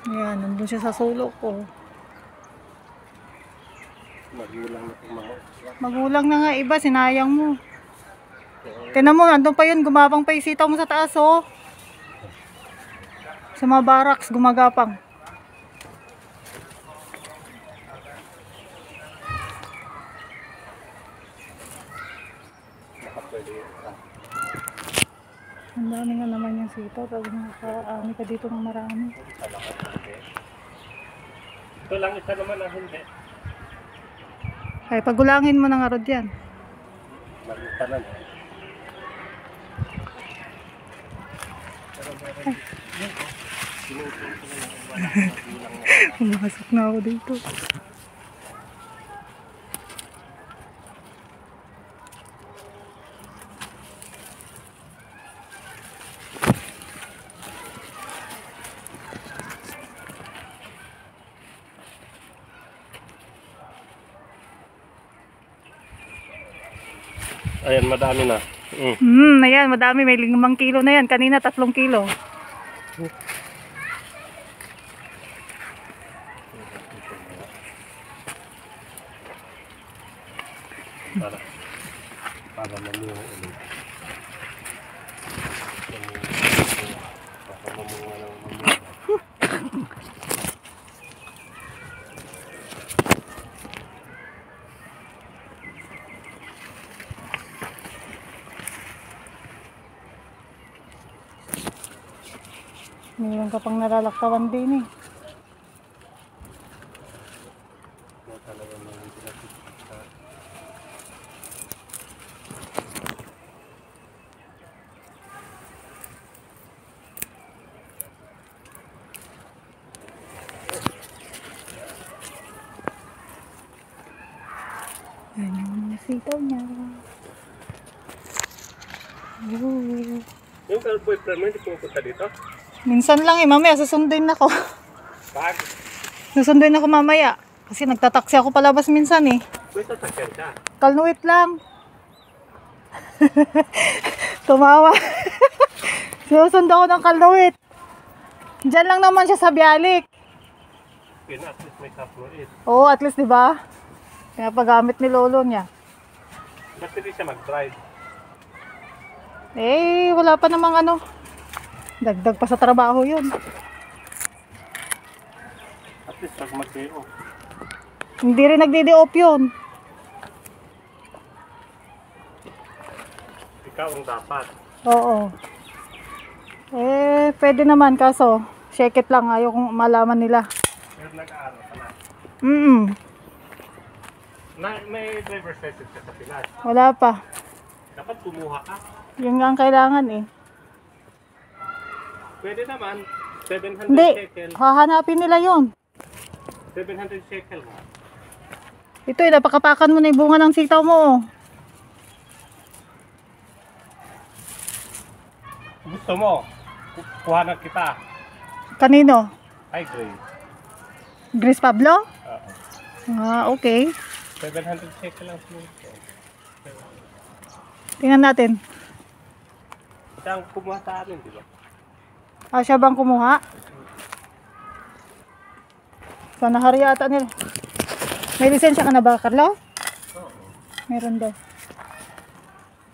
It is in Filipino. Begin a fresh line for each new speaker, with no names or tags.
Ayan, nandun siya sa sulok ko.
Magulang na itong mga.
Magulang na nga iba, sinayang mo. Tingnan mo, nandun pa yun, gumapang pa yung sitaw mo sa taas, oh. Sa mga barracks, gumagapang. Ang dami nga naman yung sitaw, tapos nakakaami ka dito ng marami.
Ito lang isa naman ang hindi.
Ay, pagulangin mo ng arod yan.
Malita na.
Pumasok na ako dito.
Ayan, madami na.
Ayan, madami. May 5 kilo na yan. Kanina 3 kilo.
Para mamunga ulit. Para mamunga ng mamunga.
Mayroon ka pang nalalaktawan din eh. Ayan yung sitaw niya.
Yung girlfriend mo, hindi pumunta dito?
Minsan lang eh, mamaya susunduin ako.
Bakit?
Susunduin ako mamaya. Kasi nagtataksi ako palabas minsan eh.
May sasakyan ka.
Kalnuit lang. Tumawa. Sinusundo ako ng Kalnuit. Diyan lang naman siya sa Bialik.
At least may kapluit.
Oo, at least diba? Pinapagamit ni lolo niya.
Ba't hindi siya mag-drive?
Eh, wala pa namang ano. Dagdag pa sa trabaho yun.
At least pag mag-day off.
Hindi rin nagde-day off yun.
Ikaw ang dapat.
Oo. Eh, pwede naman kaso, shake it lang. Ayaw kong malaman nila.
Pero nag-aaral ka na. May driver's license ka sa Pinas.
Wala pa.
Dapat kumuha ka.
Yun nga ang kailangan eh.
Pwede naman. 700
Hindi,
shekel.
hahanapin nila yun.
700 shekel nga.
Ito eh, napakapakan mo na yung bunga ng sitaw mo.
Gusto mo? Kuha na kita.
Kanino?
Ay, great.
Grace Pablo?
Oo.
Ah, okay.
700 shekel lang siya.
Tingnan natin.
Siya ang kumuha sa amin, di ba?
Ah, siya bang kumuha? Sa nahari ata nila. May lisensya ka na ba, Carlo?
Oo.
Meron daw.